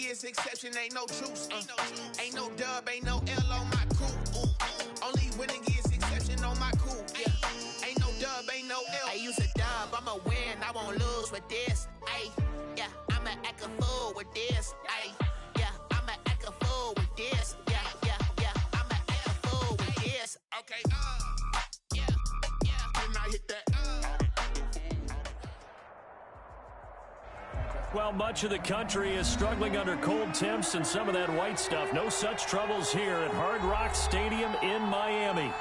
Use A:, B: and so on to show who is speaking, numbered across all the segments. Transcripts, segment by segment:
A: is exception, ain't no truce. Ain't no dub, ain't no L on my coupe. Only winning is exception on my coupe. Yeah. Ain't no dub, ain't no L. I use a dub, I'ma win, I won't lose with this. Ay, yeah, I'ma act a fool with this. Ay, yeah, I'ma act a fool with this. Yeah, I'ma act a fool with this. Okay, yeah, and I hit that.
B: Well, much of the country is struggling under cold temps and some of that white stuff. No such troubles here at Hard Rock Stadium in Miami.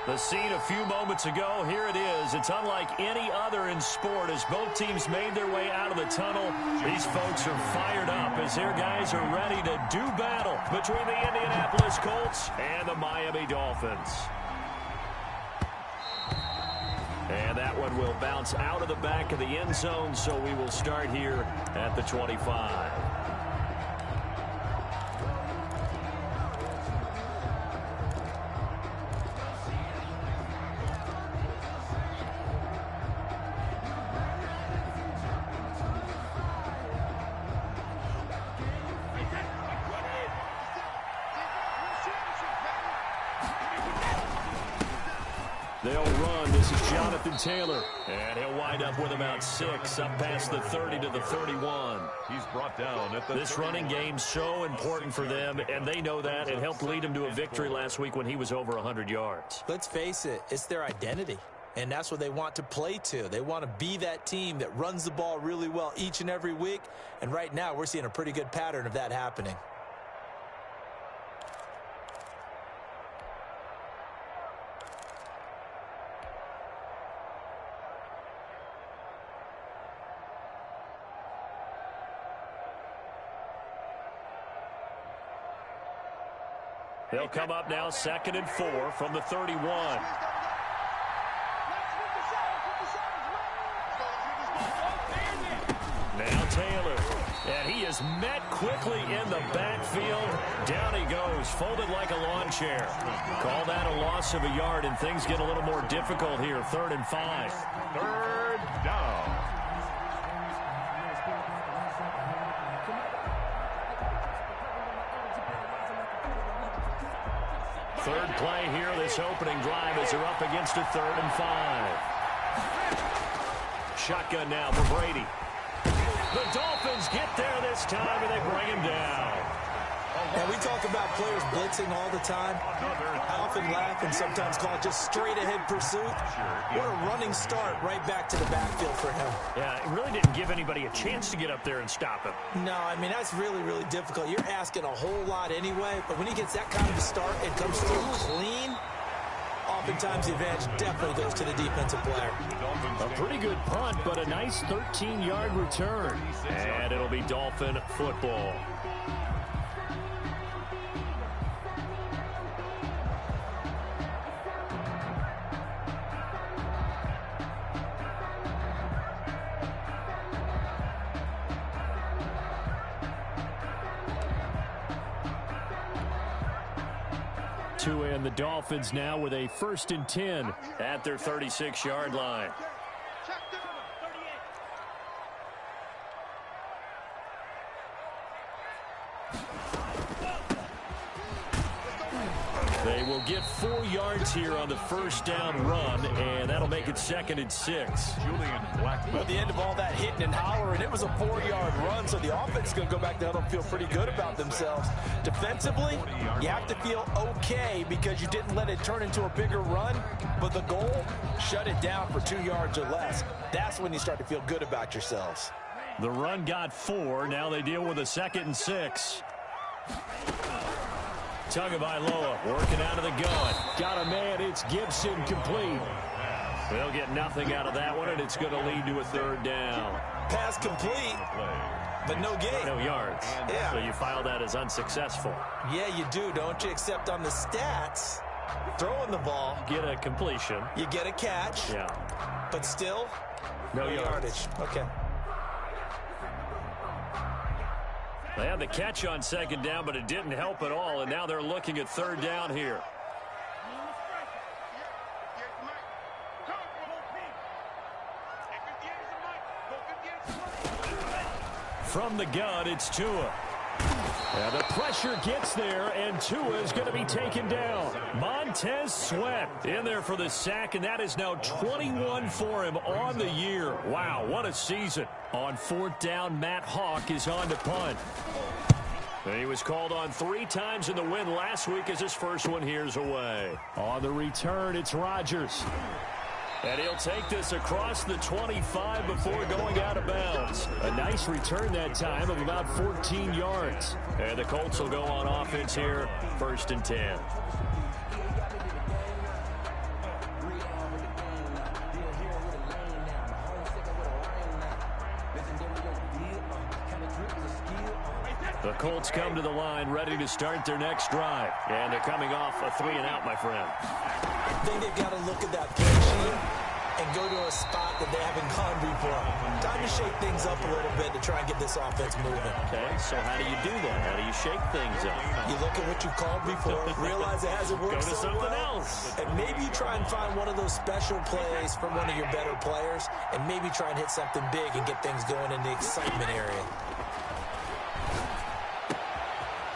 B: The scene a few moments ago, here it is. It's unlike any other in sport as both teams made their way out of the tunnel. These folks are fired up as their guys are ready to do battle between the Indianapolis Colts and the Miami Dolphins. And that one will bounce out of the back of the end zone, so we will start here at the 25. They'll run. This is Jonathan Taylor. And he'll wind up with about 6, up past the 30 to the 31.
C: He's brought down at the
B: This running game so important for them, and they know that. It helped lead him to a victory last week when he was over 100 yards.
D: Let's face it, it's their identity. And that's what they want to play to. They want to be that team that runs the ball really well each and every week. And right now, we're seeing a pretty good pattern of that happening.
B: They'll come up now 2nd and 4 from the 31. Now Taylor. And he is met quickly in the backfield. Down he goes, folded like a lawn chair. Call that a loss of a yard, and things get a little more difficult here. 3rd and 5.
C: 3rd down.
B: Third play here, this opening drive as they're up against a 3rd and 5. Shotgun now for Brady. The Dolphins get there this time, and they bring him down.
D: And we talk about players blitzing all the time. I often laugh and sometimes call it just straight-ahead pursuit. What a running start right back to the backfield for him.
B: Yeah, it really didn't give anybody a chance to get up there and stop him.
D: No, I mean, that's really, really difficult. You're asking a whole lot anyway, but when he gets that kind of a start and comes through clean, oftentimes the advantage definitely goes to the defensive player.
B: A pretty good punt, but a nice 13-yard return. And it'll be Dolphin football. And the Dolphins now with a 1st and 10 at their 36-yard line. They will get 4 yards here on the 1st down run, and that'll make it 2nd and 6.
D: Well, at the end of all that hitting and hollering, it was a 4-yard run, so the offense is going to go back down and feel pretty good about themselves. Defensively, you have to feel okay because you didn't let it turn into a bigger run, but the goal, shut it down for 2 yards or less. That's when you start to feel good about yourselves.
B: The run got 4. Now they deal with a 2nd and 6. Tagovailoa working out of the gun. Got a man. It's Gibson complete. They'll get nothing out of that one, and it's going to lead to a 3rd down.
D: Pass complete, but no gain.
B: No yards.
D: Yeah.
B: So you file that as unsuccessful.
D: Yeah, you do, don't you? Except on the stats, throwing the ball.
B: Get a completion.
D: You get a catch.
B: Yeah.
D: But still,
B: no yardage.
D: Okay.
B: They had the catch on 2nd down, but it didn't help at all, and now they're looking at 3rd down here. From the gun, it's Tua. And the pressure gets there, and Tua is going to be taken down. Montez Sweat in there for the sack, and that is now 21 for him on the year. Wow, what a season. On fourth down, Matt Hawk is on to punt. And he was called on 3 times in the win last week as his first one here's away. On the return, it's Rodgers. And he'll take this across the 25 before going out of bounds. A nice return that time of about 14 yards. And the Colts will go on offense here, 1st and 10. The Colts come to the line ready to start their next drive. And they're coming off a 3-and-out, my friend.
D: I think they've got to look at that play sheet and go to a spot that they haven't gone before. Time to shake things up a little bit to try and get this offense moving.
B: Okay, so how do you do that? How do you shake things up?
D: You look at what you called before, realize it hasn't worked so well. Go to something else. And maybe you try and find one of those special plays from one of your better players, and maybe try and hit something big and get things going in the excitement area.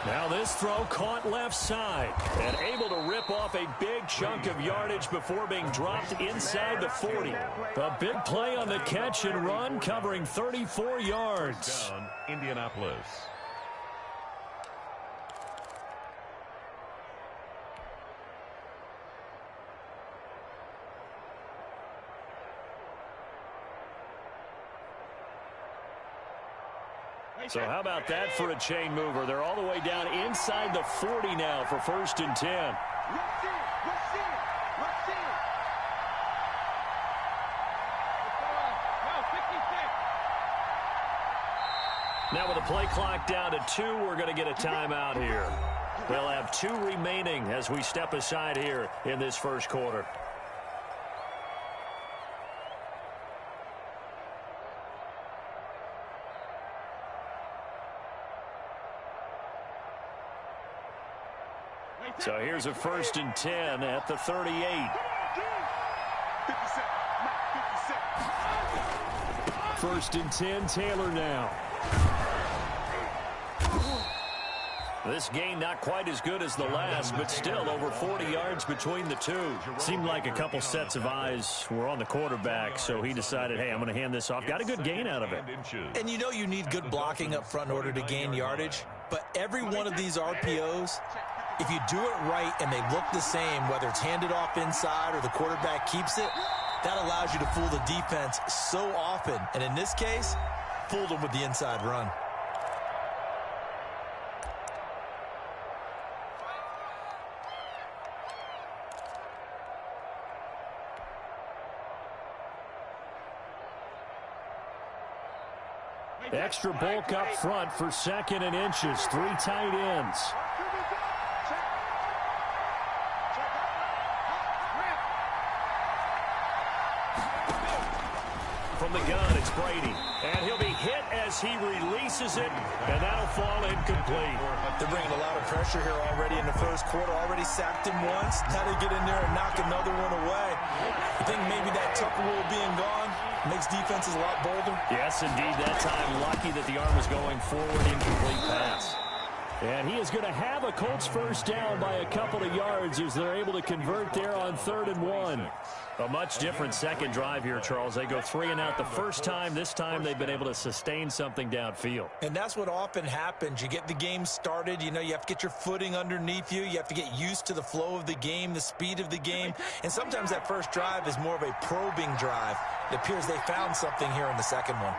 B: Now this throw caught left side and able to rip off a big chunk of yardage before being dropped inside the 40. A big play on the catch and run covering 34 yards.
C: Down, Indianapolis.
B: So how about that for a chain mover? They're all the way down inside the 40 now for 1st and 10. Now with the play clock down to 2, we're going to get a timeout here. They'll have 2 remaining as we step aside here in this first quarter. So here's a 1st and 10 at the 38. First and 10, Taylor now. This game not quite as good as the last, but still over 40 yards between the two. Seemed like a couple sets of eyes were on the quarterback, so he decided, hey, I'm going to hand this off. Got a good gain out of it.
D: And you know you need good blocking up front in order to gain yardage, but every one of these RPOs, if you do it right and they look the same, whether it's handed off inside or the quarterback keeps it, that allows you to fool the defense so often. And in this case, fooled them with the inside run.
B: Extra bulk up front for 2nd and inches. 3 tight ends. From the gun, it's Brady. And he'll be hit as he releases it, and that'll fall incomplete.
D: They're bringing a lot of pressure here already in the first quarter. Already sacked him once. Now they get in there and knock another one away. I think maybe that Tucker rule being gone makes defenses a lot bolder.
B: Yes, indeed. That time, lucky that the arm was going forward. Incomplete pass. And he is going to have a Colts first down by a couple of yards as they're able to convert there on 3rd and 1. A much different second drive here, Charles. They go 3-and-out the first time. This time they've been able to sustain something downfield.
D: And that's what often happens. You get the game started. You know, you have to get your footing underneath you. You have to get used to the flow of the game, the speed of the game. And sometimes that first drive is more of a probing drive. It appears they found something here in the second one.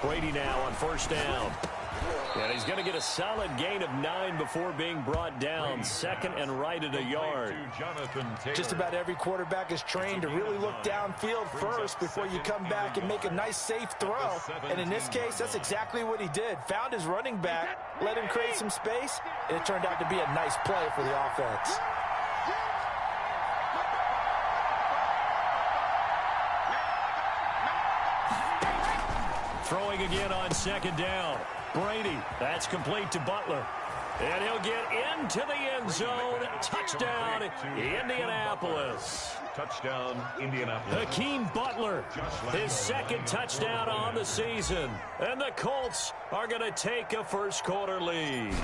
B: Brady now on first down. And he's going to get a solid gain of 9 before being brought down. 2nd and right at a yard.
D: Just about every quarterback is trained to really look downfield first before you come back and make a nice, safe throw. And in this case, that's exactly what he did. Found his running back, let him create some space, and it turned out to be a nice play for the offense.
B: Throwing again on second down. Brady, that's complete to Butler. And he'll get into the end zone. Touchdown, Indianapolis.
C: Touchdown, Indianapolis.
B: Hakeem Butler, his second touchdown on the season. And the Colts are going to take a first-quarter lead.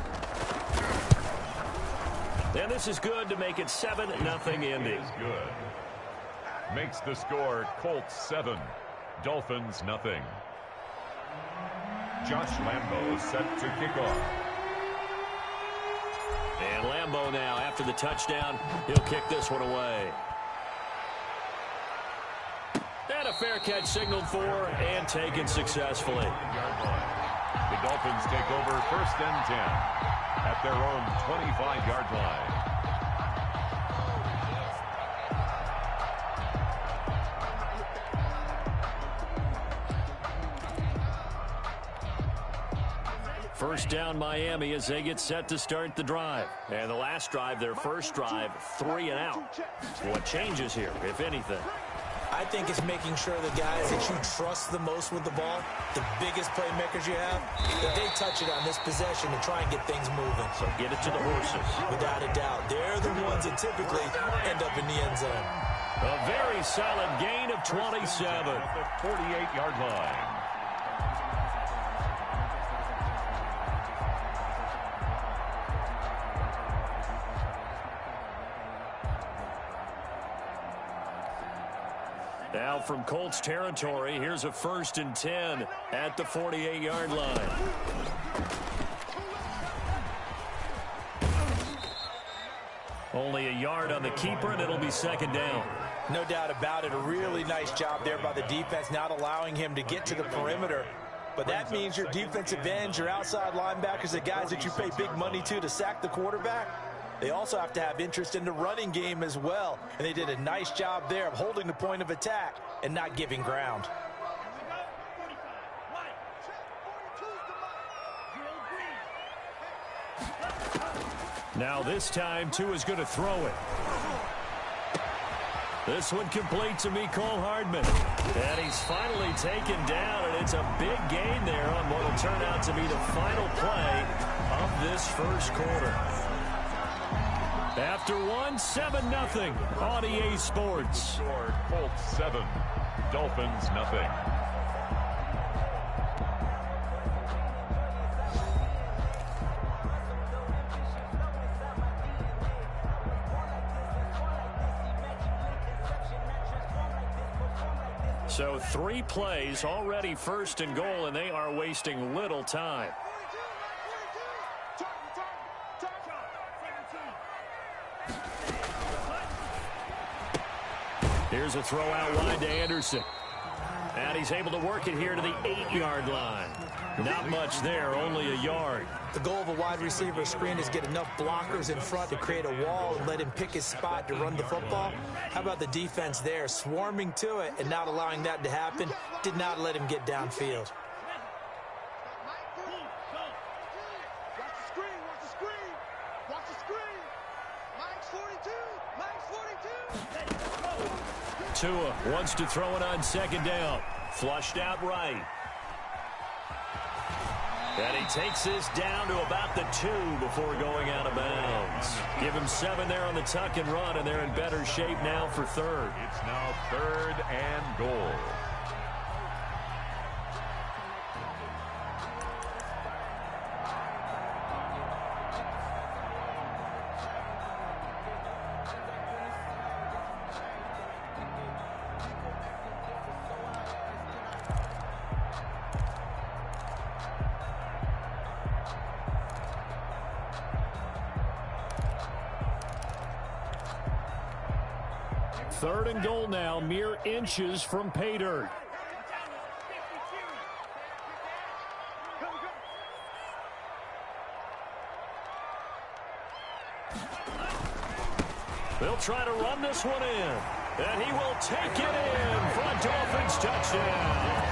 B: And this is good to make it 7-0 Indy.
C: It is good. Makes the score Colts 7, Dolphins nothing. Josh Lambo set to kick off.
B: And Lambo now, after the touchdown, he'll kick this one away. And a fair catch signaled for and taken successfully.
C: The Dolphins take over 1st and 10 at their own 25-yard line.
B: First down Miami as they get set to start the drive. And the last drive, their first drive, 3 and out. What changes here, if anything?
D: I think it's making sure the guys that you trust the most with the ball, the biggest playmakers you have, that they touch it on this possession to try and get things moving.
B: So get it to the horses.
D: Without a doubt. They're the ones that typically end up in the end zone.
B: A very solid gain of 27.
C: At the 48-yard line.
B: Now from Colts territory, here's a 1st and 10 at the 48-yard line. Only a yard on the keeper, and it'll be second down.
D: No doubt about it. A really nice job there by the defense, not allowing him to get to the perimeter. But that means your defensive ends, your outside linebackers, the guys that you pay big money to sack the quarterback, they also have to have interest in the running game as well. And they did a nice job there of holding the point of attack and not giving ground.
B: Now this time, Tua is going to throw it. This one complete to Mecole Hardman. And he's finally taken down, and it's a big gain there on what will turn out to be the final play of this first quarter. After one, 7-0 on EA Sports.
C: Score Colts 7, Dolphins nothing.
B: So 3 plays already 1st and goal, and they are wasting little time. Here's a throw out wide to Anderson. And he's able to work it here to the 8-yard line. Not much there, only a yard.
D: The goal of a wide receiver screen is get enough blockers in front to create a wall and let him pick his spot to run the football. How about the defense there, swarming to it and not allowing that to happen? Did not let him get downfield.
B: Tua wants to throw it on second down. Flushed out right. And he takes this down to about the 2 before going out of bounds. Give him 7 there on the tuck and run, and they're in better shape now for 3rd.
C: It's now 3rd and goal.
B: Third and goal now, mere inches from pay dirt. They'll try to run this one in. And he will take it in for a Dolphins touchdown.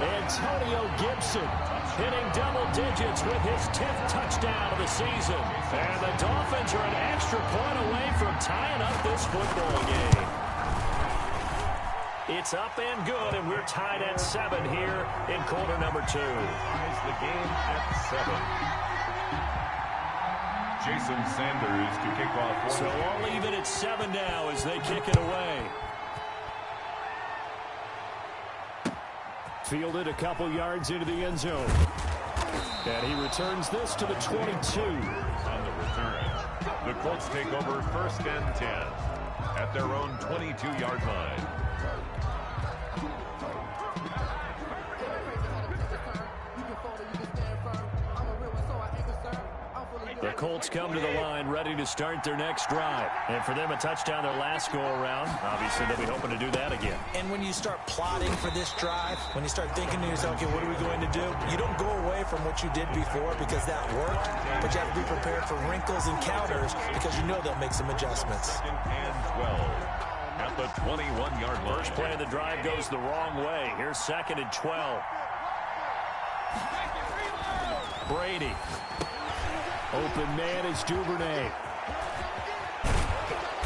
B: Antonio Gibson hitting double digits with his 10th touchdown of the season. And the Dolphins are an extra point away from tying up this football game. It's up and good, and we're tied at 7 here in quarter number 2.
C: Ties the game at 7. Jason Sanders to kick off.
B: So all even at 7 now as they kick it away. Fielded a couple yards into the end zone. And he returns this to the 22.
C: On the return, the Colts take over 1st and 10 at their own 22-yard line.
B: The Colts come to the line ready to start their next drive. And for them, a touchdown their last go-around. Obviously, they'll be hoping to do that again.
D: And when you start plotting for this drive, when you start thinking to yourself, okay, what are we going to do? You don't go away from what you did before because that worked, but you have to be prepared for wrinkles and counters because you know they'll make some adjustments.
C: 2nd and 12 at the 21-yard line.
B: First play of the drive goes the wrong way. Here's 2nd and 12. Brady. Open man is Duvernay.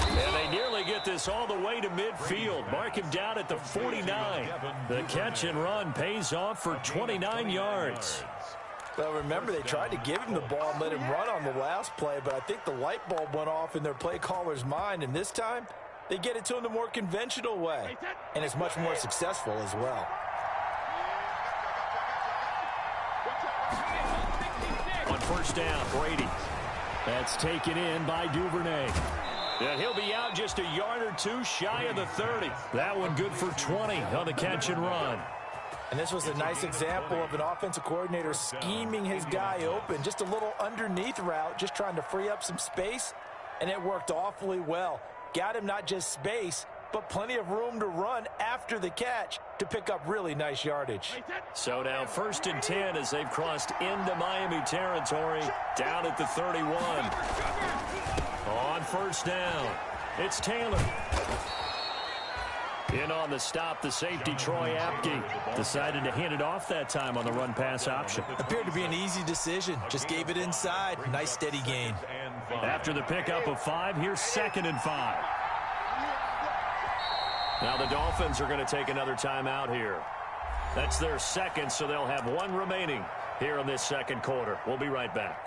B: And they nearly get this all the way to midfield. Mark him down at the 49. The catch and run pays off for 29 yards.
D: Well, remember, they tried to give him the ball and let him run on the last play, but I think the light bulb went off in their play caller's mind, and this time they get it to him the more conventional way, and it's much more successful as well.
B: On first down, Brady. That's taken in by Duvernay. And he'll be out just a yard or two shy of the 30. That one good for 20 on the catch and run.
D: And this was a nice example of an offensive coordinator scheming his guy open. Just a little underneath route, just trying to free up some space, and it worked awfully well. Got him not just space, but plenty of room to run after the catch to pick up really nice yardage.
B: So now 1st and 10 as they've crossed into Miami territory, down at the 31. On first down, it's Taylor. In on the stop, the safety, Troy Apke, decided to hand it off that time on the run-pass option.
D: Appeared to be an easy decision. Just gave it inside. Nice, steady gain.
B: After the pickup of 5, here's 2nd and 5. Now the Dolphins are going to take another timeout here. That's their second, so they'll have one remaining here in this second quarter. We'll be right back.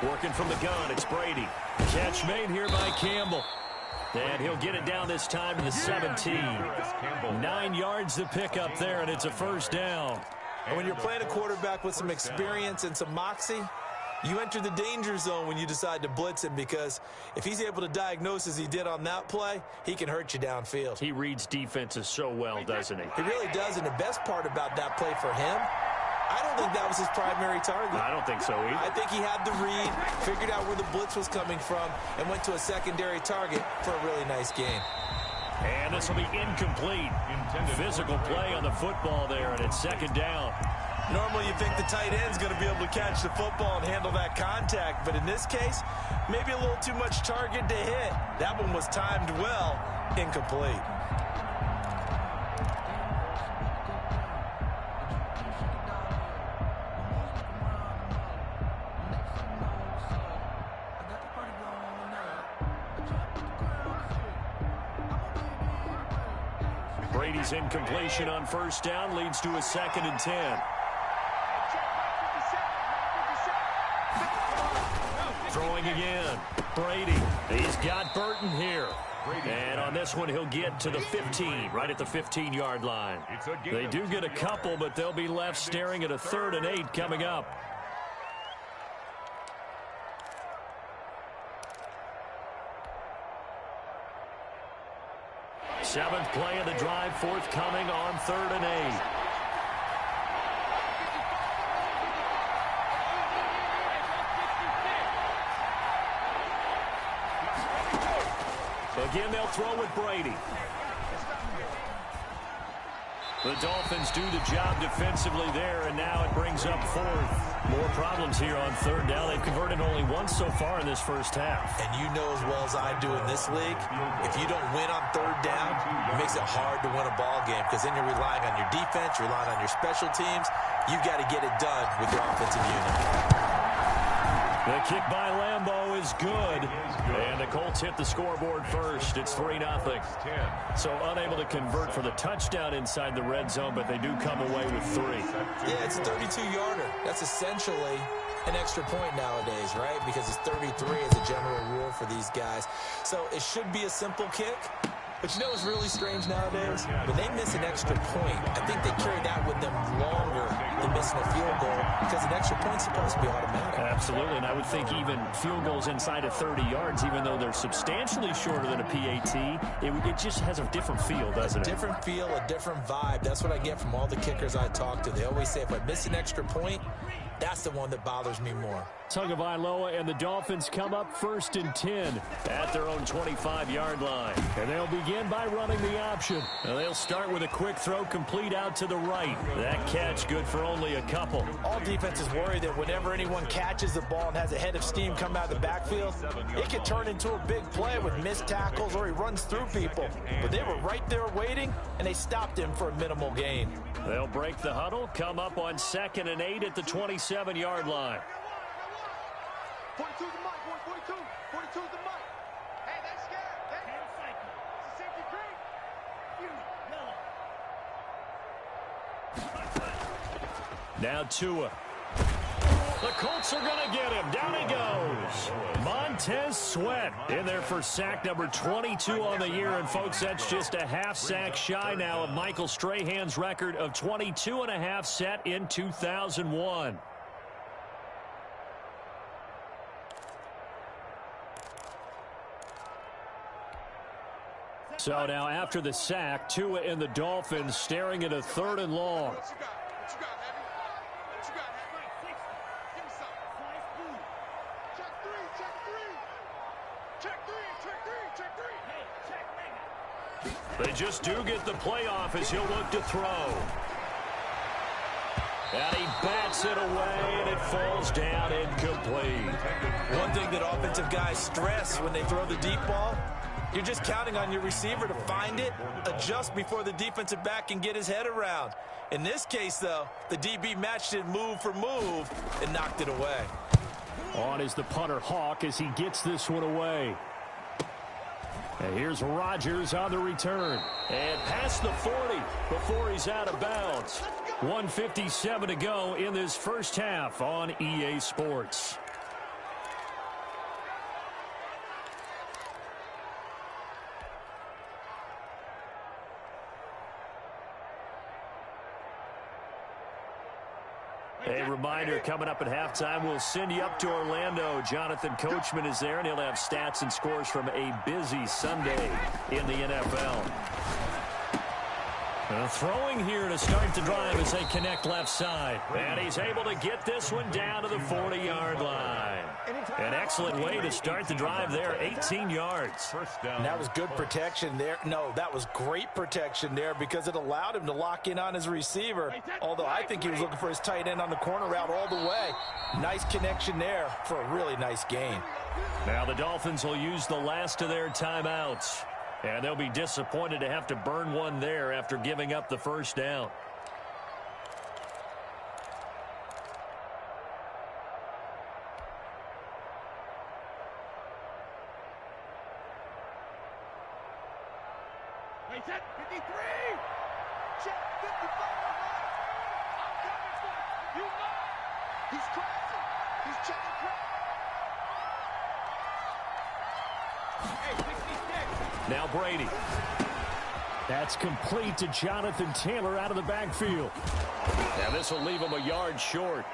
B: Working from the gun, it's Brady. Catch made here by Campbell. And he'll get it down this time to the 17. 9 yards to pick up there, and it's a first down.
D: And when you're playing a quarterback with some experience and some moxie, you enter the danger zone when you decide to blitz him, because if he's able to diagnose as he did on that play, he can hurt you downfield.
B: He reads defenses so well, doesn't he?
D: He really does, and the best part about that play for him, I don't think that was his primary target.
B: I don't think so either. I
D: think he had the read, figured out where the blitz was coming from, and went to a secondary target for a really nice gain.
B: And this will be incomplete. Physical play on the football there, and it's 2nd down.
D: Normally you think the tight end's going to be able to catch the football and handle that contact, but in this case, maybe a little too much target to hit. That one was timed well, incomplete.
B: Brady's incompletion on first down leads to a 2nd and 10. Throwing again. Brady. He's got Burton here. And on this one, he'll get to the 15, right at the 15-yard line. They do get a couple, but they'll be left staring at a 3rd and 8 coming up. Seventh play of the drive forthcoming on 3rd and 8. Again, they'll throw with Brady. The Dolphins do the job defensively there, and now it brings up fourth. More problems here on third down. They've converted only once so far in this first half.
D: And you know as well as I do in this league, if you don't win on third down, it makes it hard to win a ball game because then you're relying on your defense, you're relying on your special teams. You've got to get it done with your offensive unit.
B: The kick by Lambeau is good, and the Colts hit the scoreboard first. It's 3-0. So unable to convert for the touchdown inside the red zone, but they do come away with 3.
D: Yeah, it's a 32-yarder. That's essentially an extra point nowadays, right? Because it's 33 as a general rule for these guys. So it should be a simple kick. But you know what's really strange nowadays? When they miss an extra point, I think they carry that with them longer than missing a field goal because an extra point's supposed to be automatic.
B: Absolutely, and I would think even field goals inside of 30 yards, even though they're substantially shorter than a PAT, it just has a different feel, doesn't it?
D: A different feel, a different vibe. That's what I get from all the kickers I talk to. They always say if I miss an extra point, that's the one that bothers me more.
B: Tagovailoa and the Dolphins come up 1st and 10 at their own 25-yard line. And they'll begin by running the option. Now they'll start with a quick throw complete out to the right. That catch good for only a couple.
D: All defenses worry that whenever anyone catches the ball and has a head of steam come out of the backfield, it could turn into a big play with missed tackles or he runs through people. But they were right there waiting, and they stopped him for a minimal gain.
B: They'll break the huddle, come up on 2nd and 8 at the 27-yard line.
E: 42's the mic, 42. 42's the mic. Hey, that's scared. Hey, it's a safety creek.
B: Now Tua. The Colts are going to get him. Down he goes. Montez Sweat in there for sack number 22 on the year. And, folks, that's just a half sack shy now of Michael Strahan's record of 22.5 set in 2001. So now after the sack, Tua and the Dolphins staring at a 3rd and long.
E: What you got? What you got, Heavy? What you got, Heavy? Give me something. Check 3, check 3. Check 3, check 3, check 3. Hey, check, nigga.
B: They just do get the playoff as he'll look to throw. And he bats it away, and it falls down incomplete.
D: One thing that offensive guys stress when they throw the deep ball, you're just counting on your receiver to find it, adjust before the defensive back can get his head around. In this case, though, the DB matched it move for move and knocked it away.
B: On is the punter Hawk as he gets this one away. And here's Rodgers on the return. And past the 40 before he's out of bounds. 1:57 to go in this first half on EA Sports. A reminder, coming up at halftime, we'll send you up to Orlando. Jonathan Coachman is there, and he'll have stats and scores from a busy Sunday in the NFL. Throwing here to start the drive as they connect left side. And he's able to get this one down to the 40-yard line. An excellent way to start the drive there, 18 yards.
D: And that was good protection there. No, that was great protection there because it allowed him to lock in on his receiver. Although I think he was looking for his tight end on the corner route all the way. Nice connection there for a really nice gain.
B: Now the Dolphins will use the last of their timeouts. And they'll be disappointed to have to burn one there after giving up the first down.
E: Wait, set 53. Check 55. I'm coming for you. You know. He's crossing. He's checking crack. Hey, 66.
B: Now Brady. That's complete to Jonathan Taylor out of the backfield. Now this will leave him a yard short.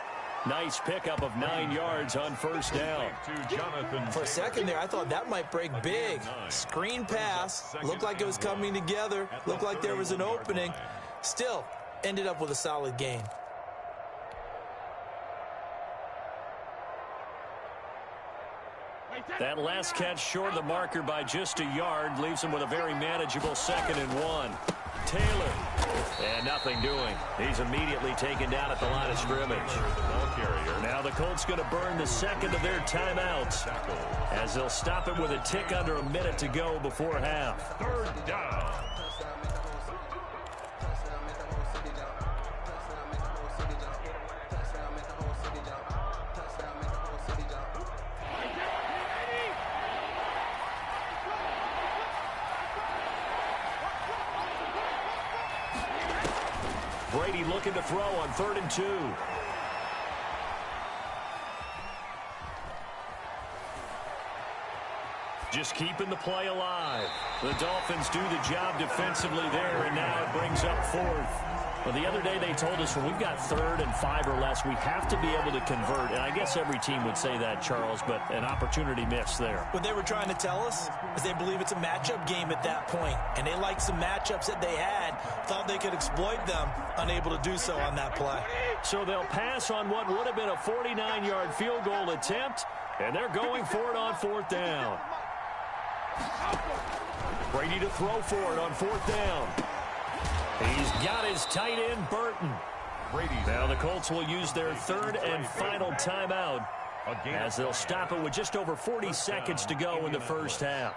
B: Nice pickup of 9 yards on first down.
D: For a second there, I thought that might break big. Screen pass. Looked like it was coming together. Looked like there was an opening. Still, ended up with a solid gain.
B: That last catch short of the marker by just a yard leaves him with a very manageable 2nd and 1. Taylor And nothing doing. He's immediately taken down at the line of scrimmage. Now the Colts going to burn the second of their timeouts as they'll stop it with a tick under a minute to go before half.
C: Third down.
B: Brady looking to throw on 3rd and 2. Just keeping the play alive. The Dolphins do the job defensively there, and now it brings up 4th. Well, the other day they told us when we've got 3rd and 5 or less, we have to be able to convert. And I guess every team would say that, Charles, but an opportunity missed there.
D: What they were trying to tell us is they believe it's a matchup game at that point, and they liked some matchups that they had, thought they could exploit them, unable to do so on that play.
B: So they'll pass on what would have been a 49-yard field goal attempt, and they're going for it on 4th down. Brady to throw for it on 4th down. He's got his tight end, Burton. Now the Colts will use their 3rd and final timeout as they'll stop it with just over 40 seconds to go in the first half.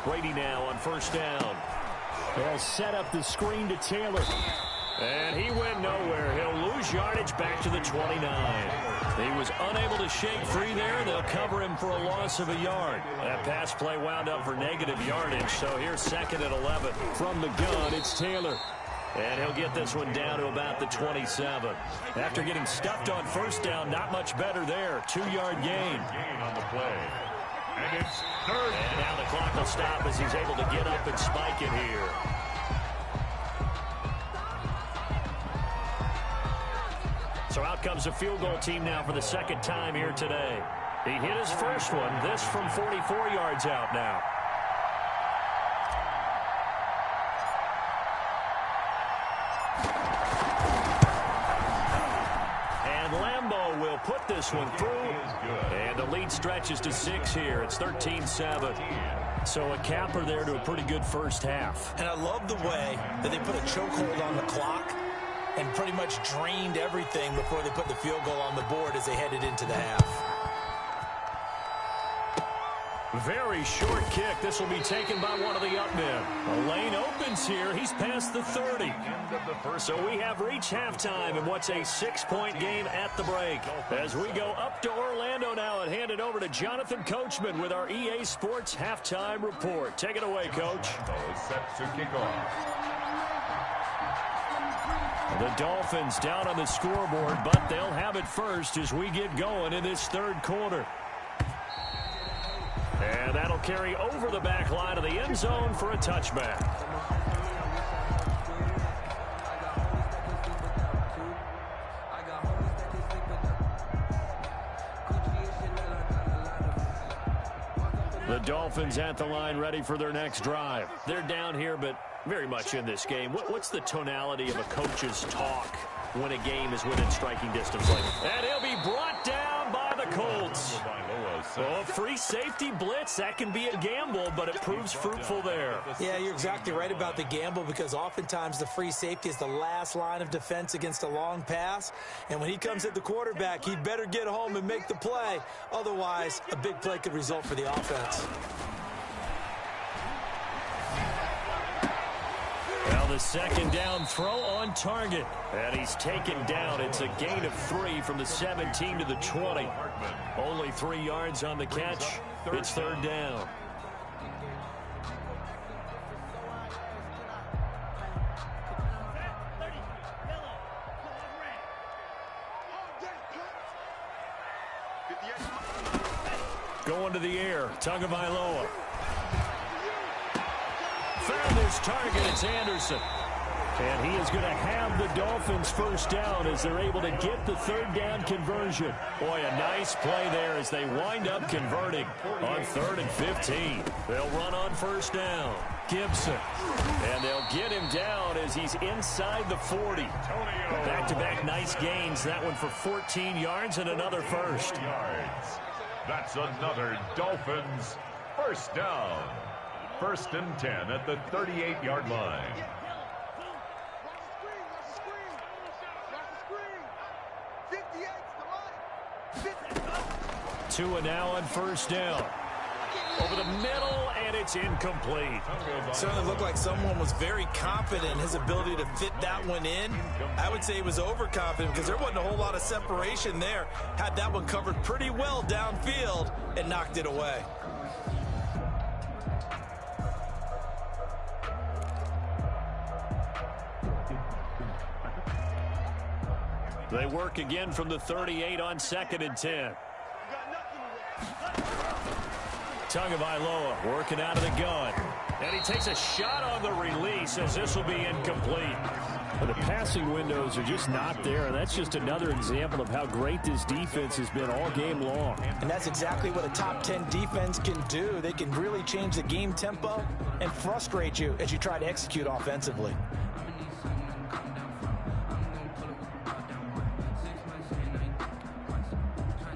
B: Brady now on 1st down. They'll set up the screen to Taylor. And he went nowhere. He'll lose yardage back to the 29. He was unable to shake free there. They'll cover him for a loss of a yard. That pass play wound up for negative yardage. So here's 2nd and 11. From the gun, it's Taylor. And he'll get this one down to about the 27. After getting stuffed on 1st down, not much better there. 2-yard gain.
C: On the play. And it's 3rd.
B: And now the clock will stop as he's able to get up and spike it here. So out comes a field goal team now for the 2nd time here today. He hit his first one, this from 44 yards out now. And Lambeau will put this one through. And the lead stretches to 6 here. It's 13-7. So a capper there to a pretty good first half.
D: And I love the way that they put a chokehold on the clock and pretty much drained everything before they put the field goal on the board as they headed into the half.
B: Very short kick. This will be taken by one of the up men. A lane opens here. He's past the 30. So we have reached halftime in what's a 6-point game at the break. As we go up to Orlando now and hand it over to Jonathan Coachman with our EA Sports Halftime Report. Take it away, Coach.
C: Set to kick off.
B: The Dolphins down on the scoreboard, but they'll have it first as we get going in this 3rd quarter. And that'll carry over the back line of the end zone for a touchback. The Dolphins at the line ready for their next drive. They're down here, but very much in this game. What's the tonality of a coach's talk when a game is within striking distance like that? And he'll be brought down by the Colts. Oh, free safety blitz, that can be a gamble, but it proves fruitful there.
D: Yeah, you're exactly right about the gamble because oftentimes the free safety is the last line of defense against a long pass. And when he comes at the quarterback, he'd better get home and make the play. Otherwise, a big play could result for the offense.
B: Well, the 2nd down throw on target. And he's taken down. It's a gain of 3 from the 17 to the 20. Only 3 yards on the catch. It's 3rd down. Going to the air. Tagovailoa. Found his target. It's Anderson. And he is going to have the Dolphins first down as they're able to get the third down conversion. Boy, a nice play there as they wind up converting on 3rd and 15. They'll run on first down. Gibson. And they'll get him down as he's inside the 40. Back-to-back nice gains. That one for 14 yards and another first.
C: That's another Dolphins first down. 1st and 10 at the 38-yard line.
B: 2 now on first down. Over the middle, and it's incomplete.
D: Certainly looked like someone was very confident in his ability to fit that one in. I would say he was overconfident because there wasn't a whole lot of separation there. Had that one covered pretty well downfield and knocked it away.
B: They work again from the 38 on 2nd and 10. Tagovailoa working out of the gun. And he takes a shot on the release as this will be incomplete.
F: Well, the passing windows are just not there, and that's just another example of how great this defense has been all game long.
D: And that's exactly what a top 10 defense can do. They can really change the game tempo and frustrate you as you try to execute offensively.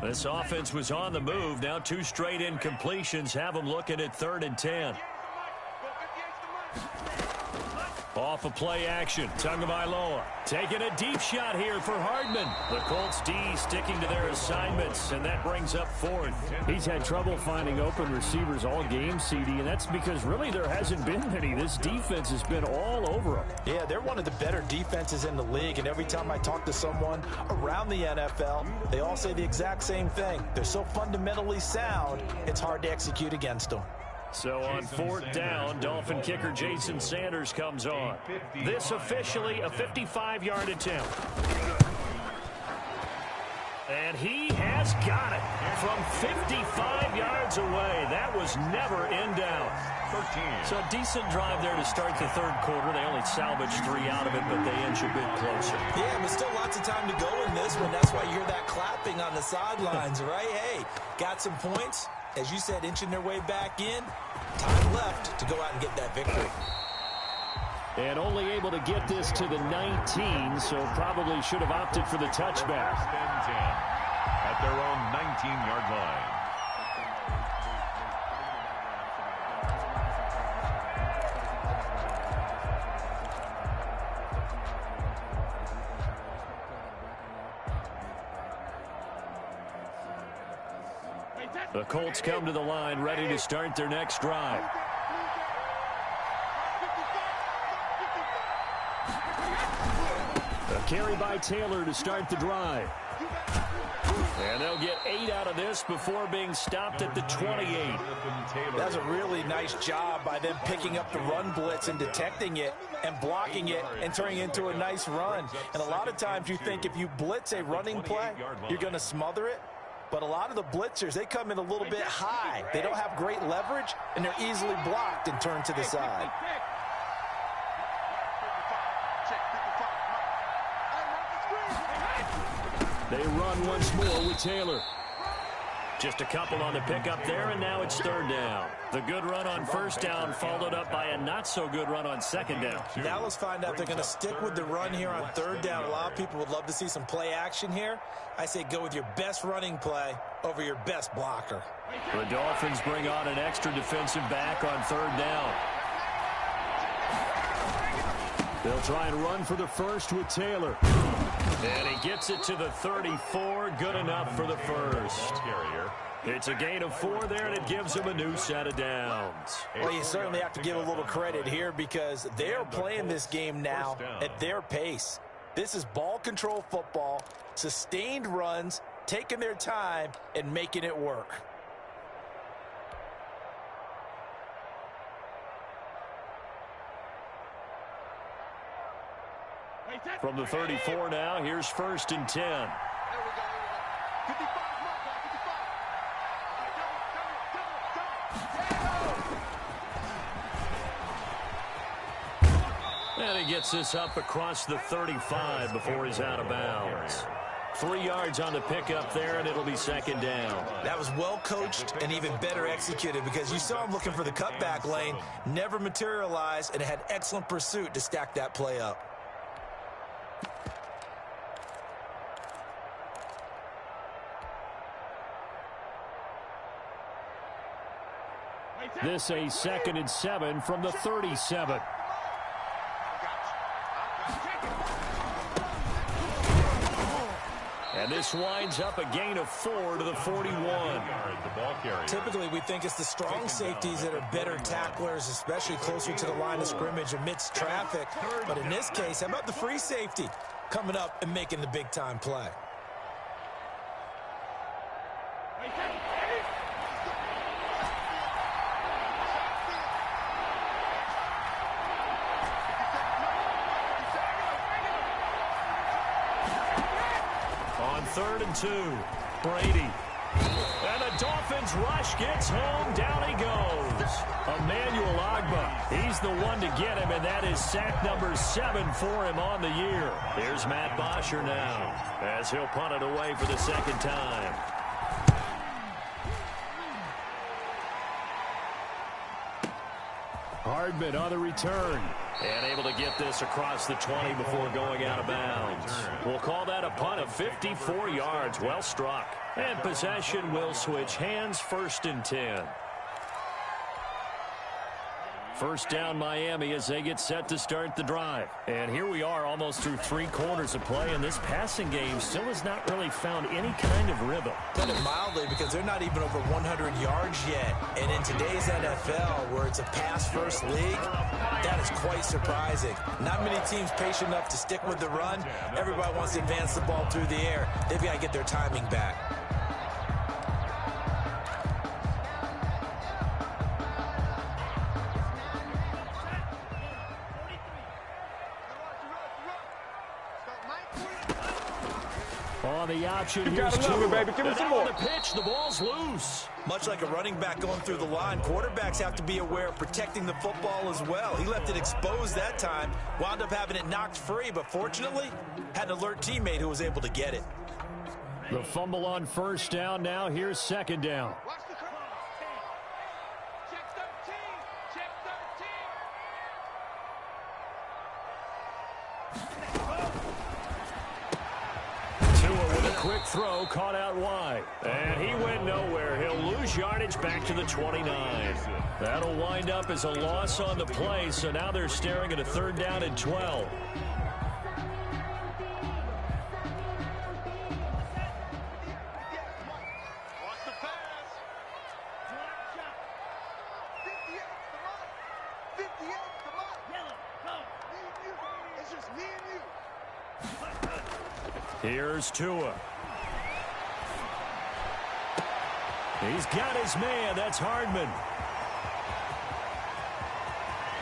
B: This offense was on the move. Now 2 straight incompletions have them looking at 3rd and 10. Off of play action. Tagovailoa taking a deep shot here for Hardman. The Colts D sticking to their assignments, and that brings up 4th.
F: He's had trouble finding open receivers all game, CD, and that's because really there hasn't been many. This defense has been all over them.
D: Yeah, they're one of the better defenses in the league, and every time I talk to someone around the NFL, they all say the exact same thing. They're so fundamentally sound, it's hard to execute against them.
B: So on 4th down, Dolphin kicker Jason Sanders comes on. This officially a 55-yard attempt. And he has got it from 55 yards away. That was never in doubt.
C: 13.
B: So a decent drive there to start the 3rd quarter. They only salvaged 3 out of it, but they inch a bit closer.
D: Yeah, but still lots of time to go in this one. That's why you hear that clapping on the sidelines, right? Hey, got some points. As you said, inching their way back in. Time left to go out and get that victory.
F: And only able to get this to the 19, so probably should have opted for the touchback.
C: 1st and 10 at their own 19-yard line.
B: The Colts come to the line ready to start their next drive.
F: A carry by Taylor to start the drive.
B: And they'll get 8 out of this before being stopped at the 28.
D: That's a really nice job by them picking up the run blitz and detecting it and blocking it and turning it into a nice run. And a lot of times you think if you blitz a running play, you're going to smother it. But a lot of the blitzers, they come in a little bit high. They don't have great leverage, and they're easily blocked and turned to the side.
F: They run once more with Taylor.
B: Just a couple on the pickup there, and now it's 3rd down. The good run on 1st down followed up by a not-so-good run on 2nd down.
D: Now let's find out if they're going to stick with the run here on 3rd down. A lot of people would love to see some play action here. I say go with your best running play over your best blocker.
B: The Dolphins bring on an extra defensive back on 3rd down.
F: They'll try and run for the first with Taylor.
B: And he gets it to the 34. Good enough for the first. It's a gain of 4 there, and it gives him a new set of downs.
D: Well, you certainly have to give a little credit here because they're playing this game now at their pace. This is ball control football, sustained runs, taking their time, and making it work.
B: From the 34 now, here's 1st and 10.
E: There we go. 55,
B: And he gets this up across the 35 before he's out of bounds. 3 yards on the pickup there, and it'll be second down.
D: That was well coached and even better executed because you saw him looking for the cutback lane, never materialized, and had excellent pursuit to stack that play up.
F: This a 2nd and 7 from the 37.
B: And this winds up a gain of 4 to the 41.
D: Typically, we think it's the strong safeties that are better tacklers, especially closer to the line of scrimmage amidst traffic. But in this case, how about the free safety coming up and making the big-time play?
B: On 3rd and 2, Brady. And the Dolphins rush gets home. Down he goes. Emmanuel Ogbah. He's the one to get him, and that is sack number 7 for him on the year. Here's Matt Bosher now as he'll punt it away for the second time.
F: Hardman on the return.
B: And able to get this across the 20 before going out of bounds. We'll call that a punt of 54 yards. Well struck. And possession will switch hands, 1st and 10. First down Miami as they get set to start the drive. And here we are almost through 3 quarters of play, and this passing game still has not really found any kind of rhythm.
D: Put it mildly, because they're not even over 100 yards yet. And in today's NFL, where it's a pass-first league, that is quite surprising. Not many teams patient enough to stick with the run. Everybody wants to advance the ball through the air. They've got to get their timing back.
F: On the option,
E: You
F: here's
E: gotta love it,
F: Tua.
E: baby. Give me
B: And
E: some
B: now on
E: more.
B: the pitch, the ball's loose.
D: Much like a running back going through the line, quarterbacks have to be aware of protecting the football as well. He left it exposed that time, wound up having it knocked free, but fortunately, had an alert teammate who was able to get it.
F: The fumble on 1st down. Now here's 2nd down.
E: Watch the clock. Check 13. Check 13.
B: Tua with a quick throw, caught out wide. And he went nowhere. He'll lose yardage back to the 29. That'll wind up as a loss on the play, so now they're staring at a 3rd down and 12.
E: Watch the pass. 58, come on. 58, come on. Yellow, go. Me and you. It's just me and you.
B: Here's Tua. He's got his man. That's Hardman.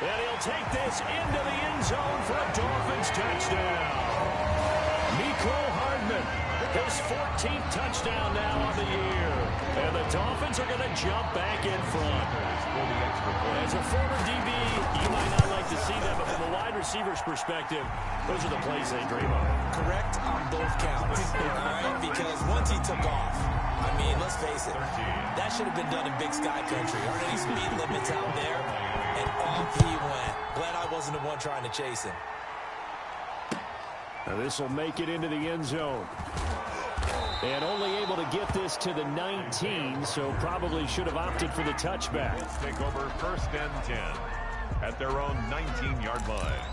B: And he'll take this into the end zone for a Dolphins touchdown. Mecole Hardman, his 14th touchdown now on the year. And the Dolphins are going to jump back in front. As a former DB, you might not like to see that, but from a wide receiver's perspective, those are the plays they dream of.
D: Correct on both counts, all right? Because once he took off, I mean, let's face it, that should have been done in Big Sky Country. Aren't any speed limits out there? And off he went. Glad I wasn't the one trying to chase him.
F: Now this will make it into the end zone. And only able to get this to the 19, so probably should have opted for the touchback.
C: Take over 1st and 10 at their own 19-yard line.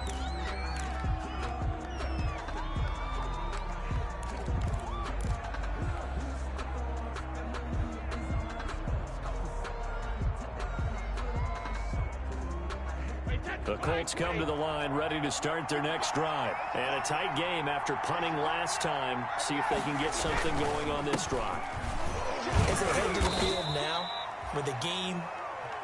B: The Colts come to the line ready to start their next drive. And a tight game after punting last time. See if they can get something going on this drive.
D: As they head to the field now, with the game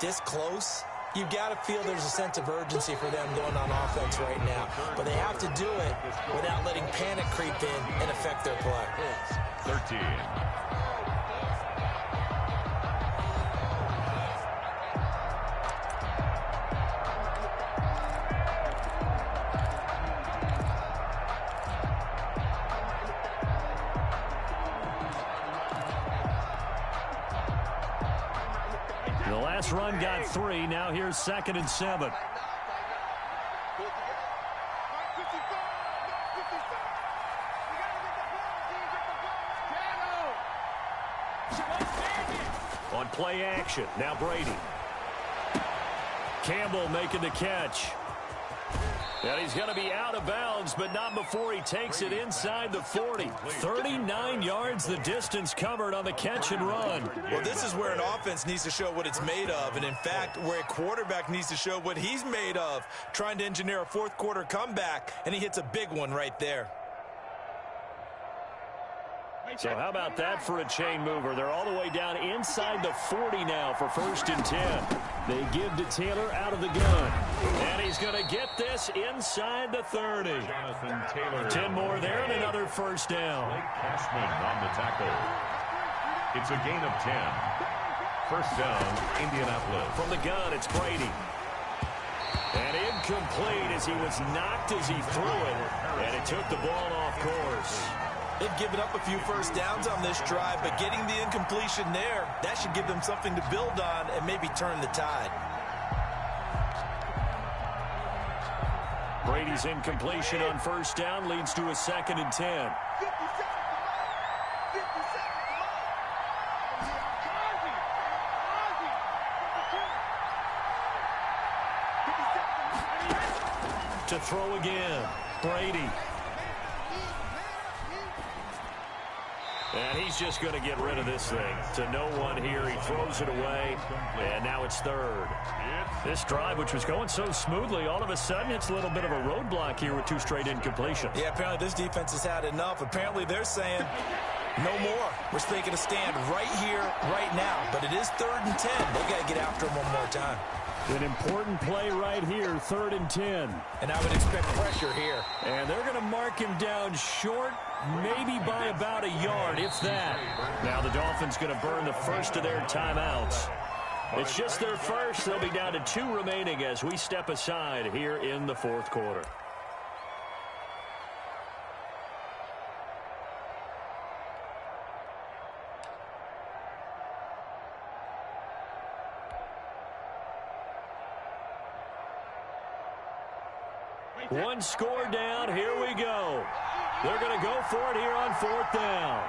D: this close, you've got to feel there's a sense of urgency for them going on offense right now. But they have to do it without letting panic creep in and affect their play.
C: 13.
B: The last run got 3. Now here's 2nd and 7. On play action, now Brady. Campbell making the catch. And he's going to be out of bounds, but not before he takes it inside the 40. 39 yards the distance covered on the catch and run.
D: Well, this is where an offense needs to show what it's made of, and in fact, where a quarterback needs to show what he's made of, trying to engineer a fourth-quarter comeback, and he hits a big one right there.
B: So how about that for a chain mover? They're all the way down inside the 40 now for 1st and 10. They give to Taylor out of the gun. And he's going to get this inside the 30.
C: Jonathan Taylor.
B: 10 more there and another 1st down.
C: Blake Cashman on the tackle. It's a gain of 10. 1st down, Indianapolis.
B: From the gun, it's Brady. And incomplete as he was knocked as he threw it. And it took the ball off course.
D: They've given up a few 1st downs on this drive, but getting the incompletion there, that should give them something to build on and maybe turn the tide.
B: Brady's incompletion on 1st down leads to a 2nd and 10. To throw again, Brady. And he's just going to get rid of this thing. To no one here. He throws it away. And now it's 3rd. This drive, which was going so smoothly, all of a sudden it's a little bit of a roadblock here with 2 straight incompletions.
D: Yeah, apparently this defense has had enough. Apparently they're saying, no more. We're taking a stand right here, right now. But it is 3rd and 10. They've got to get after him one more time.
B: An important play right here, 3rd and 10.
D: And I would expect pressure here.
B: And they're going to mark him down short, maybe by about a yard, if that. Now the Dolphins going to burn the first of their timeouts. It's just their first. They'll be down to 2 remaining as we step aside here in the 4th quarter. One score down. Here we go. They're going to go for it here on 4th down.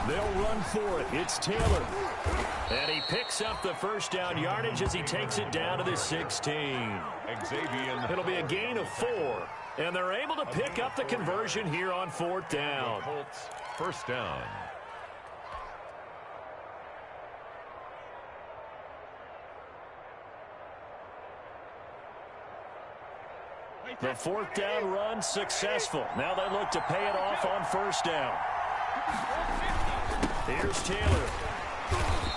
B: They'll run for it. It's Taylor. And he picks up the 1st down yardage as he takes it down to the 16.
C: Xavier.
B: It'll be a gain of 4. And they're able to pick up the conversion here on 4th down.
C: Colts, 1st down.
B: The 4th down run successful. Now they look to pay it off on 1st down. Here's Taylor.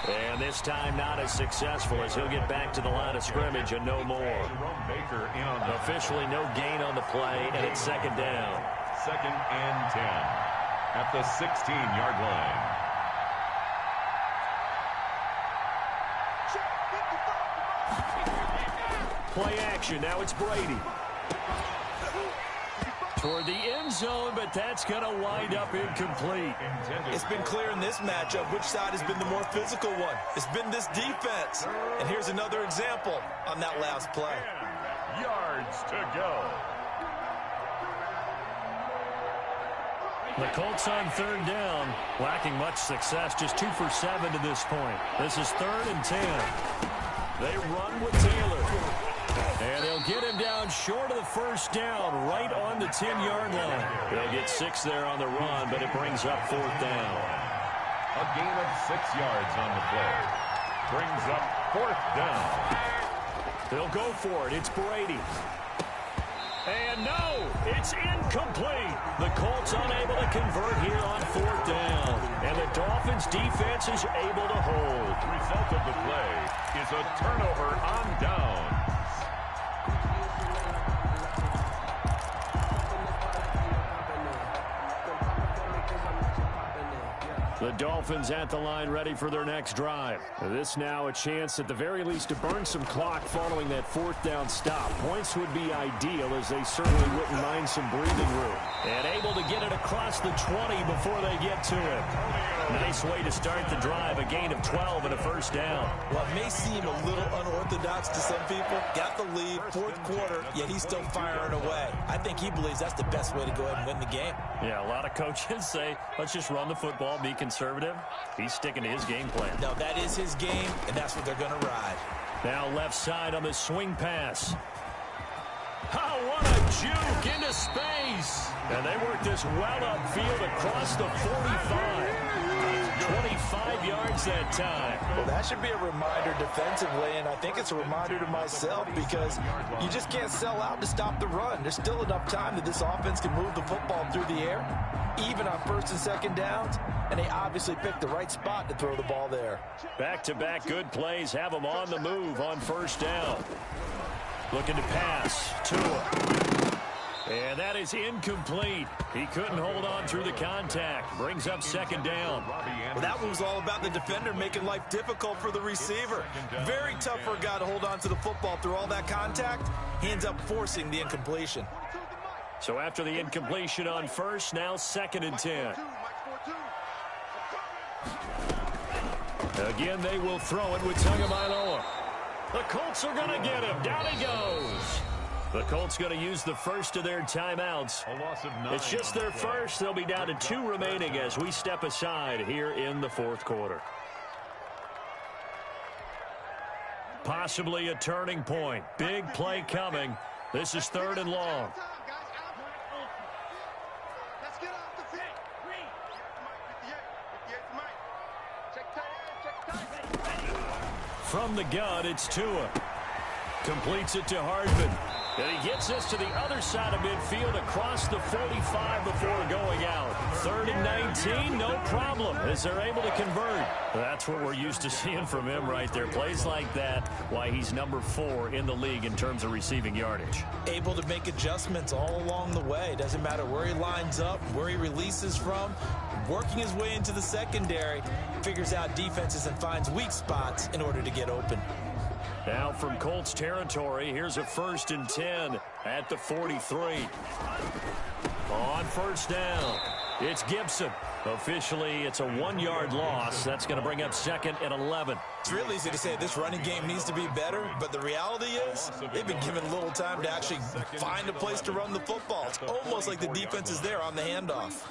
B: And this time not as successful as he'll get back to the line of scrimmage and no more. Officially no gain on the play, and it's 2nd down.
C: 2nd and 10 at the 16-yard line.
B: Play action. Now it's Brady. Toward the end zone, but that's going to wind up incomplete.
D: It's been clear in this matchup which side has been the more physical one. It's been this defense. And here's another example on that last play.
C: 10 yards to go.
B: The Colts on 3rd down, lacking much success, just 2 for 7 to this point. This is 3rd and 10. They run with Taylor. And they'll get him down short of the 1st down, right on the 10-yard line. They'll get 6 there on the run, but it brings up 4th down.
C: A gain of 6 yards on the play. Brings up 4th down.
B: They'll go for it. It's Brady. And no, it's incomplete. The Colts unable to convert here on 4th down. And the Dolphins defense is able to hold.
C: The result of the play is a turnover on down.
F: The Dolphins at the line ready for their next drive. This now a chance at the very least to burn some clock following that fourth down stop. Points would be ideal as they certainly wouldn't mind some breathing room. And able to get it across the 20 before they get to it. Nice way to start the drive. A gain of 12 and a first down.
D: Well, it may seem a little unorthodox to some people. Got the lead, fourth quarter, yet he's still firing away. I think he believes that's the best way to go ahead and win the game.
B: Yeah, a lot of coaches say, let's just run the football, be conservative. He's sticking to his game plan.
D: No, that is his game, and that's what they're going to ride.
B: Now left side on the swing pass. Oh, what a juke into space. And they work this well upfield across the 45. 25 yards that time.
D: Well, that should be a reminder defensively, and I think it's a reminder to myself because you just can't sell out to stop the run. There's still enough time that this offense can move the football through the air, even on first and second downs, and they obviously picked the right spot to throw the ball there.
B: Back-to-back good plays have them on the move on first down. Looking to pass. Tua. And that is incomplete. He couldn't hold on through the contact. Brings up second down.
D: Well, that one was all about the defender making life difficult for the receiver. Very tough for a guy to hold on to the football through all that contact. He ends up forcing the incompletion.
B: So after the incompletion on first, now second and 10. Again, they will throw it with Tagovailoa. The Colts are going to get him. Down he goes. The Colts going to use the first of their timeouts. It's just their first. They'll be down to 2 remaining as we step aside here in the fourth quarter. Possibly a turning point. Big play coming. This is 3rd and long. From the gun, it's Tua. Completes it to Hardman. And he gets this to the other side of midfield across the 45 before going out. 3rd and 19, no problem, as they're able to convert. That's what we're used to seeing from him right there. Plays like that, why he's number 4 in the league in terms of receiving yardage.
D: Able to make adjustments all along the way. Doesn't matter where he lines up, where he releases from. Working his way into the secondary, figures out defenses and finds weak spots in order to get open.
B: Now from Colts territory, here's a 1st and 10 at the 43. On first down, it's Gibson. Officially, it's a 1-yard loss. That's going to bring up 2nd and 11.
D: It's real easy to say this running game needs to be better, but the reality is they've been given a little time to actually find a place to run the football. It's almost like the defense is there on the handoff.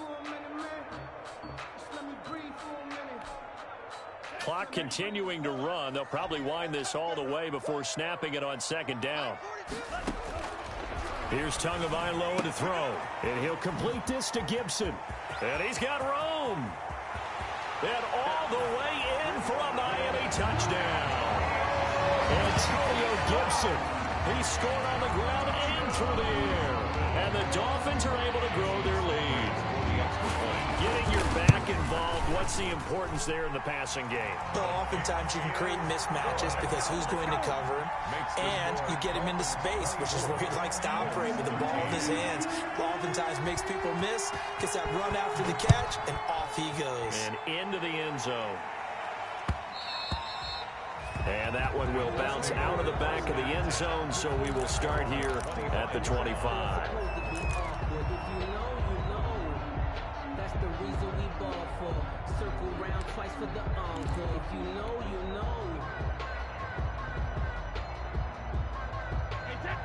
B: Clock continuing to run. They'll probably wind this all the way before snapping it on 2nd down. Here's Tagovailoa to throw. And he'll complete this to Gibson. And he's got room. And all the way in for a Miami touchdown. Antonio Gibson. He scored on the ground and through the air. And the Dolphins are able to grow their lead. Getting your back involved, what's the importance there in the passing game?
D: Well, oftentimes you can create mismatches because who's going to cover him, and you get him into space, which is where he likes to operate with the ball in his hands. Oftentimes makes people miss, gets that run after the catch, and off he goes.
B: And into the end zone. And that one will bounce out of the back of the end zone, so we will start here at the 25.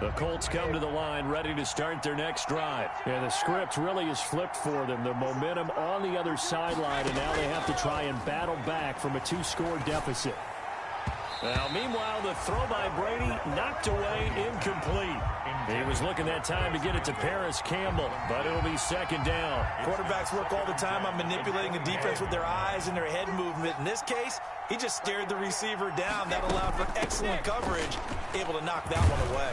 B: The Colts come to the line ready to start their next drive.
F: And the script really is flipped for them. The momentum on the other sideline, and now they have to try and battle back from a 2-score deficit.
B: Now, meanwhile, the throw by Brady knocked away, incomplete. He was looking that time to get it to Paris Campbell, but it'll be 2nd down.
D: Quarterbacks work all the time on manipulating the defense with their eyes and their head movement. In this case, he just stared the receiver down. That allowed for excellent coverage, able to knock that one away.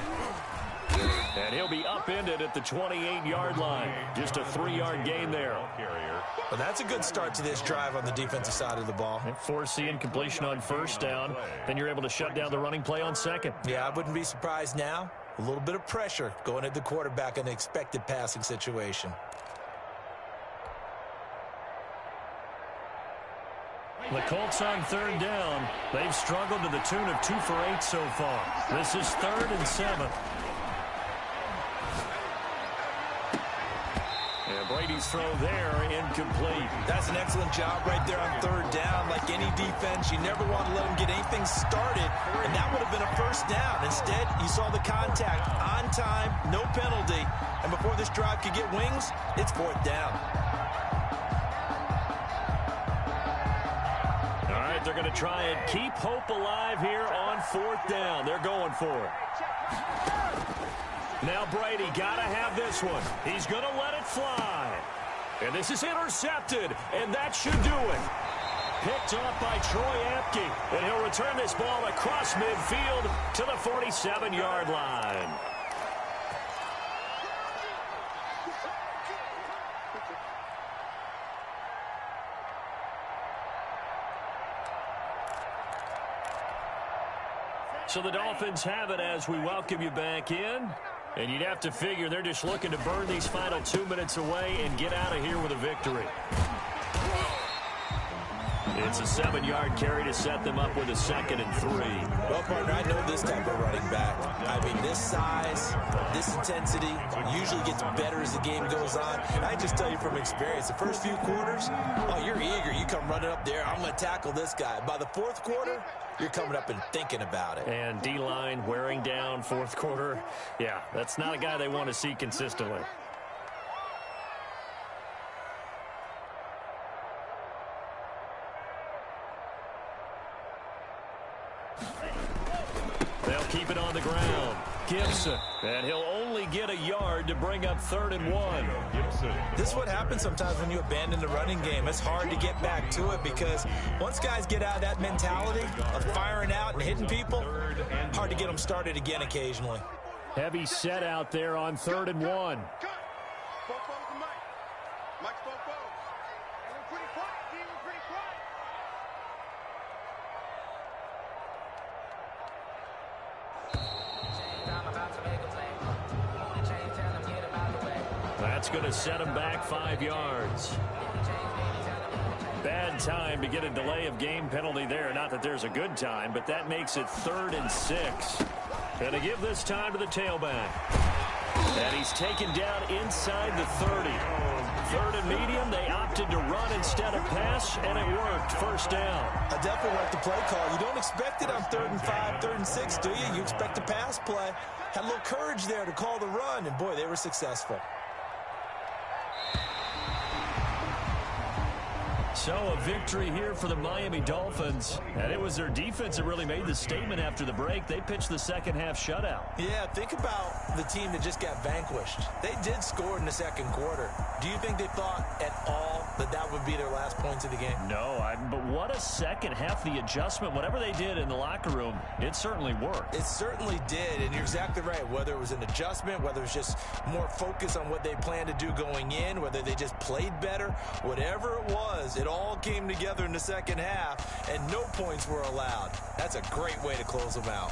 B: And he'll be upended at the 28-yard line. Just a 3-yard gain there.
D: Well, that's a good start to this drive on the defensive side of the ball.
B: And force the incompletion on first down. Then you're able to shut down the running play on 2nd.
D: Yeah, I wouldn't be surprised now. A little bit of pressure going at the quarterback in an expected passing situation.
B: The Colts on third down. They've struggled to the tune of 2 for 8 so far. This is 3rd and 7. And Brady's throw there, incomplete.
D: That's an excellent job right there on third down. Like any defense, you never want to let them get anything started, and that would have been a first down. Instead, you saw the contact on time, no penalty, and before this drive could get wings, it's 4th down.
B: All right, they're going to try and keep hope alive here on 4th down. They're going for it. Now Brady got to have this one. He's going to let it fly. And this is intercepted, and that should do it. Picked off by Troy Apke, and he'll return this ball across midfield to the 47-yard line. So the Dolphins have it as we welcome you back in. And you'd have to figure they're just looking to burn these final 2 minutes away and get out of here with a victory. It's a 7-yard carry to set them up with a 2nd and 3.
D: Well, partner, I know this type of running back. I mean, this size, this intensity usually gets better as the game goes on. And I just tell you from experience, the first few quarters, oh, you're eager. You come running up there, I'm going to tackle this guy. By the 4th quarter, you're coming up and thinking about it.
B: And D-line wearing down 4th quarter. Yeah, that's not a guy they want to see consistently. They'll keep it on the ground. Gibson, and he'll only get a yard to bring up 3rd and 1.
D: This is what happens sometimes when you abandon the running game. It's hard to get back to it because once guys get out of that mentality of firing out and hitting people, hard to get them started again occasionally.
B: Heavy set out there on 3rd and 1. That's going to set him back 5 yards. Bad time to get a delay of game penalty there. Not that there's a good time, but that makes it 3rd and 6. And to give this time to the tailback. And he's taken down inside the 30. 3rd and medium, they opted to run instead of pass, and it worked. 1st down.
D: I definitely like the play call. You don't expect it on 3rd and 5, 3rd and 6, do you? You expect a pass play. Had a little courage there to call the run, and boy, they were successful.
B: So a victory here for the Miami Dolphins. And it was their defense that really made the statement after the break. They pitched the second-half shutout.
D: Yeah, think about the team that just got vanquished. They did score in the 2nd quarter. Do you think they thought at all that that would be their last points of the game?
B: No, but what a second half. The adjustment, whatever they did in the locker room, it certainly worked.
D: It certainly did, and you're exactly right. Whether it was an adjustment, whether it was just more focus on what they planned to do going in, whether they just played better, whatever it was, it all came together in the second half, and no points were allowed. That's a great way to close them out.